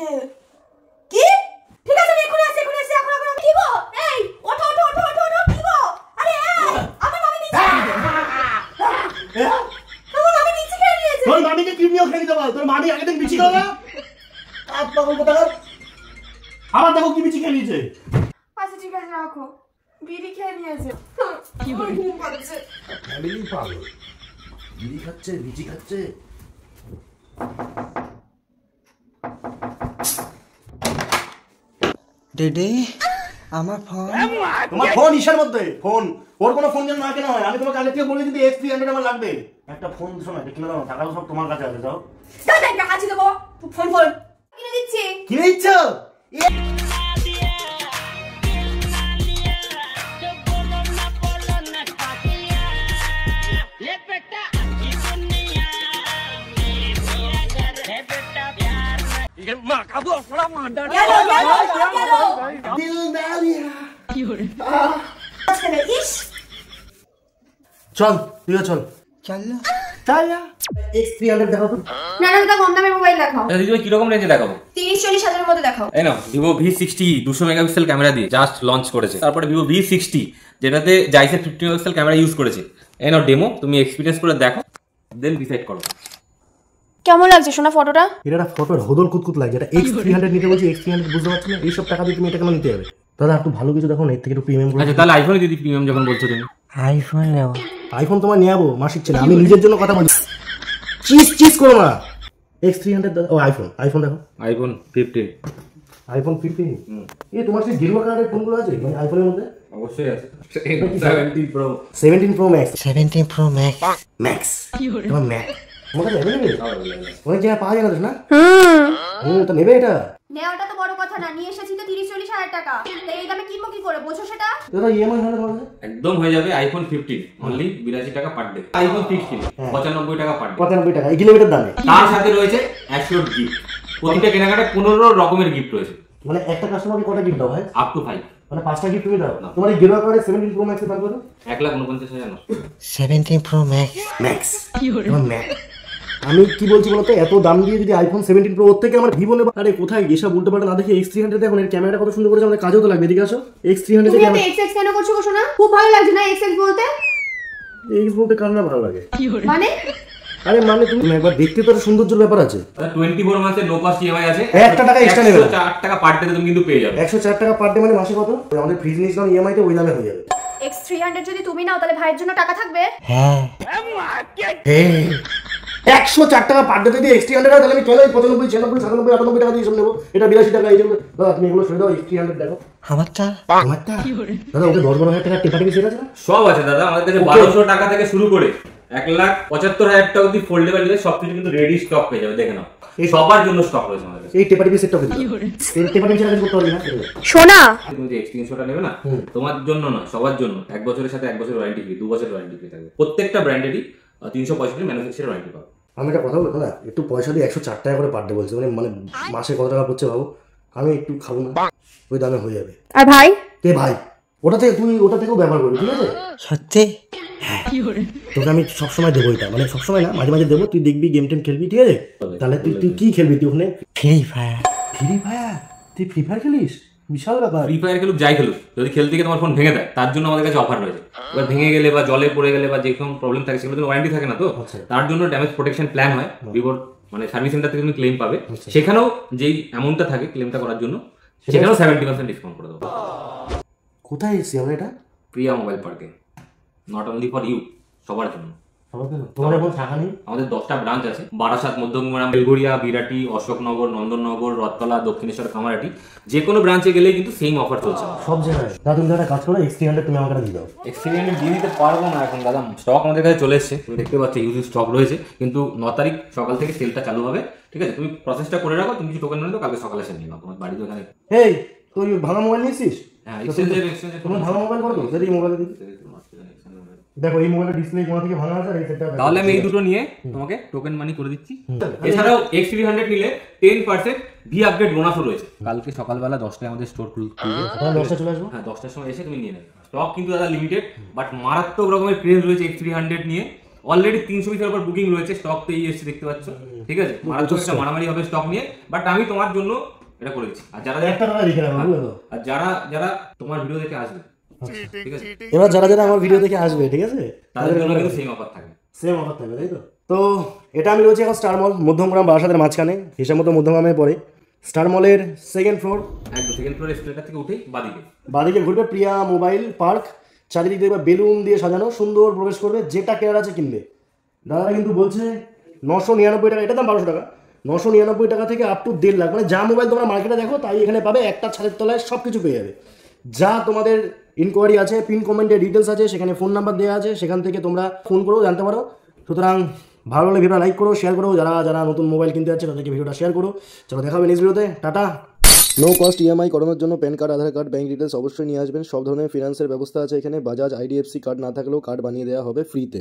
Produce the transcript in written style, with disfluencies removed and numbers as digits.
আছে কি? ঠিক আছে আমি এখনই আসছি এখন কি গো? এই ওঠো কি গো? আরে আমার মামি নিচে আমার মামি নিচে খেয়ে নিয়েছে। তোর মামিকে কিডনিও খেয়ে দিতে বল। তোর মামি আগে থেকে বিচি খাওয়া আপনা কথা কর। আবার দেখো কি বিচি খেয়ে নিয়েছে। আচ্ছা ঠিক আছে রাখো। বিড়ি খেয়ে নিয়েছে। কি বলে ঘুম পাচ্ছে। বিড়ি পাগল। বিড়ি খাচ্ছে বিচি খাচ্ছে। ডেডে আমার ফোন। তোমার ফোন ইসের মধ্যে ফোন। ওর কোনো ফোন যেন না কেনা হয়। আমি তোমাকে আগে থেকে বলে দিতে X300 আমার লাগবে। একটা ফোন শোনো এটা কিনে দাও। টাকা সব তোমার কাছে আছে যাও। দাদা টাকা আছে দেবো। ফোন কিনে দিচ্ছি। কিনে দিচ্ছ? চল তুইও চল। চলো চল X300 দেখো তো। না দাদা কম দামের মোবাইল দেখাও। দিদি ভাই কিরকম রেঞ্জে দেখাবো? 30-40 হাজারের মধ্যে দেখাও। এই নাও ভিভো V60 200 মেগাপিক্সেল ক্যামেরা দিয়ে জাস্ট লঞ্চ করেছে। তারপরে ভিভো V60 যেটাতে জাইসের 50 মেগাপিক্সেল ক্যামেরা ইউজ করেছে। এই নাও ডেমো, তুমি এক্সপেরিয়েন্স করে দেখো, দেন ডিসাইড করো। কেমন লাগছে শোনা ফটোটা? এটা একটা ফটোর হদল কুতকুত লাগছে। এটা X300 নিতে বলছি। X300 বুঝতে পারছি না। এইসব টাকা দিয়ে তুমি এটা কেন নিতে হবে? দাদা একটু ভালো কিছু দেখো না, এর থেকে একটু প্রিমিয়াম করে। আচ্ছা তাহলে আইফোনই দিদি প্রিমিয়াম যখন বলছো তুমি। আইফোন নেও। আইফোন তোমার নিয়ে যাবো মাসিক ছেলে। আমি নিজের জন্য কথা বলছি। চিজ করো না। X300 ও আইফোন দেখো। আইফোন 15। আইফোন 15। তোমার সেই গেরুয়া কালারের ফোনগুলো আছে মানে আইফোনের মধ্যে? অবশ্যই আছে। 17 Pro। 17 Pro Max। 17 Pro Max। Max তোমার ম্যাক্স তোমার কাছে অ্যাভেলেবল? অনেক জায়গায় পাওয়া যায় না না? তো নেবে এটা? নেওয়াটা তো বড় কথা না, নিয়ে এসেছি তো 30-40 হাজার টাকা। তাই এই দামে কিনবো কি করে, বোঝো সেটা? দাদা ইএমআই হলে তোমার কাছে একদম হয়ে যাবে আইফোন 15 অনলি 82 টাকা পার ডে। আইফোন 16 95 টাকা পার ডে। 95 টাকা এই কিলোমিটার দামে। তার সাথে রয়েছে অ্যাশিওর গিফট। প্রতিটা কেনাকাটা 15 রকমের গিফট রয়েছে। মানে একটা কাস্টমারকে কটা গিফট দাও ভাই? Up to 5। মানে 5টা গিফট তুমি দাও? তোমার এই গেরুয়া কালারের 17 Pro Max এর দাম কত? 1,49,000। 17 Pro Max। ম্যাক্স তোমার ম্যাক্স। আমি কি বলছি বলতো, এত দাম দিয়ে যদি আইফোন 17 Pro ওর থেকে আমার ভিভো নেব। আরে কোথায় এসব উল্টোপাল্টা না দেখে X300 দেখুন। এর ক্যামেরাটা কত সুন্দর করেছে, আমাদের কাজেও তো লাগবে। এদিকে আসো। X300 তুমি এত XX কেন করছো গো শোনা? খুব ভালো লাগছে না XX বলতে? এই বলতে কার না ভালো লাগে মানে? আরে মানে তুমি একবার দেখতে তো সৌন্দর্যের ব্যাপার আছে। 24 মাসের নো কস্ট ইএমআই আছে। 1 টাকা এক্সট্রা নেবে না। 104 টাকা পার ডে তুমি কিন্তু পেয়ে যাবে। 104 টাকা পার ডে মানে মাসে কত? আমাদের ফ্রিজ নিয়েছিলাম ইএমআই তে ওই দামে হয়ে যাবে। X300 যদি তুমি নাও তাহলে ভাইয়ের জন্য টাকা থাকবে? হ্যাঁ 104 টাকা পার ডে যদি X300 হয় তাহলে আমি চলো 95 96 97 98 টাকা দিয়ে সব নেবো। এটা 82 টাকা। এই জন্য দাদা তুমি এগুলো সরে দাও। X300 দেখো আমারটা। আমারটা দাদা ওকে 10-12 টাকা টেপাটিপি সেট আছে না? সব আছে দাদা আমাদের কাছে। 1200 টাকা থেকে শুরু করে 1,75,000 টাকা অবধি ফোল্ডেবল নিলে সবকিছু কিন্তু রেডি স্টক পেয়ে যাবে। দেখে নাও এই সবার জন্য স্টক রয়েছে আমাদের কাছে। এই টেপাটিপি সেটটা দিই। এই টেপাটিপি সেট করতে পারবি না সোনা? তুমি যে এক্সপেরিয়েন্সটা নেবে না, তোমার জন্য না সবার জন্য 1 বছরের সাথে 1 বছর ওয়ারেন্টি ফ্রি, 2 বছর ওয়ারেন্টি ফ্রি থাকবে। প্রত্যেকটা ব্র্যান্ডেরই 365 ম্যানুফ্যাকচারার ওয়ারেন্টি পাবে। আমি একটা কথা বলবো না, একটু পয়সা দিয়ে 104 টাকা করে পার ডে বলছে। মানে মাসে কত টাকা পড়ছে ভাবো। আমি একটু খাবো না, ওই দামে হয়ে যাবে। আর ভাই? কে ভাই? তুই ওটা থেকেও ব্যবহার করবি, ঠিক আছে? সত্যি? তোকে আমি সবসময় দেবো এটা, মানে সবসময় না, মাঝে মাঝে দেবো। তুই দেখবি গেম টেম খেলবি, ঠিক আছে? তাহলে তুই কি খেলবি তুই ওখানে? Free fire. Free fire? তুই ফ্রি ফায়ার খেলিস? বিশাল ব্যাপার। ফ্রি ফায়ার খেলুক যাই খেলুক, যদি খেলতে গিয়ে তোমার ফোন ভেঙে দেয় তার জন্য আমাদের কাছে অফার রয়েছে। এবার ভেঙে গেলে বা জলে পড়ে গেলে বা যে কোনো প্রবলেম থাকে সেগুলো ওয়ারেন্টি থাকে না তো, তার জন্য ড্যামেজ প্রোটেকশন প্ল্যান হয় ভিভোর, মানে সার্ভিস সেন্টার থেকে তুমি ক্লেম পাবে। সেখানেও যেই অ্যামাউন্টটা থাকে ক্লেমটা করার জন্য সেখানেও 70% ডিসকাউন্ট করে দেবো। কোথায় এসেছি আমরা এটা? প্রিয়া মোবাইল পার্কে, নট অনলি ফর ইউ, সবার জন্য। তোমার এখন শাখা নেই? আমাদের 10টা ব্রাঞ্চ আছে। বারাসাত, মধ্যমগ্রাম, বেলঘড়িয়া, বিরাটি, অশোকনগর, নন্দননগর, রথতলা, দক্ষিণেশ্বর, কামারহাটি, যে কোনো ব্রাঞ্চে গেলেই কিন্তু সেম অফার চলছে সব জায়গায়। দাদা তুমি একটা কাজ করো, X300 তুমি আমাকে দিয়ে দাও। এক্সপেরিয়েন্স দিয়ে দিতে পারবো না এখন দাদা, স্টক আমাদের কাছে চলে এসেছে, তুমি দেখতে পাচ্ছ ইউজ স্টক রয়েছে। কিন্তু 9 তারিখ সকাল থেকে সেলটা চালু হবে, ঠিক আছে? তুমি প্রসেসটা করে রাখো, তুমি কিছু টোকেন নিয়ে দাও, কালকে সকালে এসে নিয়ে নাও। তোমার বাড়িতে ওখানে এই তুই ভাঙা মোবাইল নিয়েছিস? হ্যাঁ, এক্সচেঞ্জের তোমার ভাঙা মোবাইল করো তো, এই মোবাইল দেখো, এই মোবাইলের ডিসপ্লে কোথা থেকে ভাঙা আছে আর এই সেটটা। তাহলে আমি এই দুটো নিয়ে তোমাকে টোকেন মানি করে দিচ্ছি। এছাড়াও X300 নিলে 10% ভি আপগ্রেড বোনাসও রয়েছে। কালকে সকালবেলা 10টায় আমাদের স্টোর খুলবে। তাহলে 10টা চলে আসবো। হ্যাঁ, 10টার সময় এসে তুমি নিয়ে নেবে। স্টক কিন্তু দাদা লিমিটেড, বাট মারাত্মক রকমের ক্রেজ রয়েছে X300 নিয়ে। অলরেডি 300 পিসের উপর বুকিং রয়েছে, স্টক তো এই এসছে দেখতে পাচ্ছ, ঠিক আছে? মারাত্মক একটা মারামারি হবে স্টক নিয়ে, বাট আমি তোমার জন্য এটা করে দিচ্ছি। আর যারা একটা টাকা লিখে রাখো, বুঝলে তো? আর যারা যারা তোমার ভিডিও দেখে আসবে, ঠিক আছে, এবার যারা যারা আমার ভিডিও দেখে আসবে, ঠিক আছে, তাদের জন্য কিন্তু সেম অফার থাকবে। সেম অফার থাকবে, তাই তো? তো এটা আমি রয়েছি এখন স্টার মল, মধ্যমগ্রাম বারাসাতের মাঝখানে, হিসাব মতো মধ্যমগ্রামে পড়ে। স্টার মলের সেকেন্ড ফ্লোর, একদম সেকেন্ড ফ্লোর এসকেলেটর থেকে উঠেই বাদিকে। বাদিকে ঘুরবে প্রিয়া মোবাইল পার্ক, চারিদিক দেখবে বেলুন দিয়ে সাজানো, সুন্দর প্রবেশ করবে, যেটা কেনার আছে কিনবে। দাদারা কিন্তু বলছে 999 টাকা, এটা দাম 1200 টাকা, 999 টাকা থেকে আপ টু 1.5 লাখ, মানে যা মোবাইল তোমরা মার্কেটে দেখো তাই এখানে পাবে, একটা ছাদের তলায় সব কিছু পেয়ে যাবে। যা তোমাদের ইনকোয়ারি আছে, পিন কমেন্টে ডিটেলস আছে, সেখানে ফোন নাম্বার দেওয়া আছে, সেখান থেকে তোমরা ফোন করো, জানতে পারো। সুতরাং ভালো লাগলে ভিডিওটা লাইক করো, শেয়ার করো, যারা যারা নতুন মোবাইল কিনতে যাচ্ছে তাদেরকে ভিডিওটা শেয়ার করো। চলো দেখা হবে নেক্সট ভিডিওতে, টাটা। নো কস্ট ইএমআই করানোর জন্য প্যান কার্ড, আধার কার্ড, ব্যাঙ্ক ডিটেলস অবশ্যই নিয়ে আসবেন। সব ধরনের ফিনান্সের ব্যবস্থা আছে এখানে। বাজাজ, IDFC কার্ড না থাকলেও কার্ড বানিয়ে দেওয়া হবে ফ্রিতে।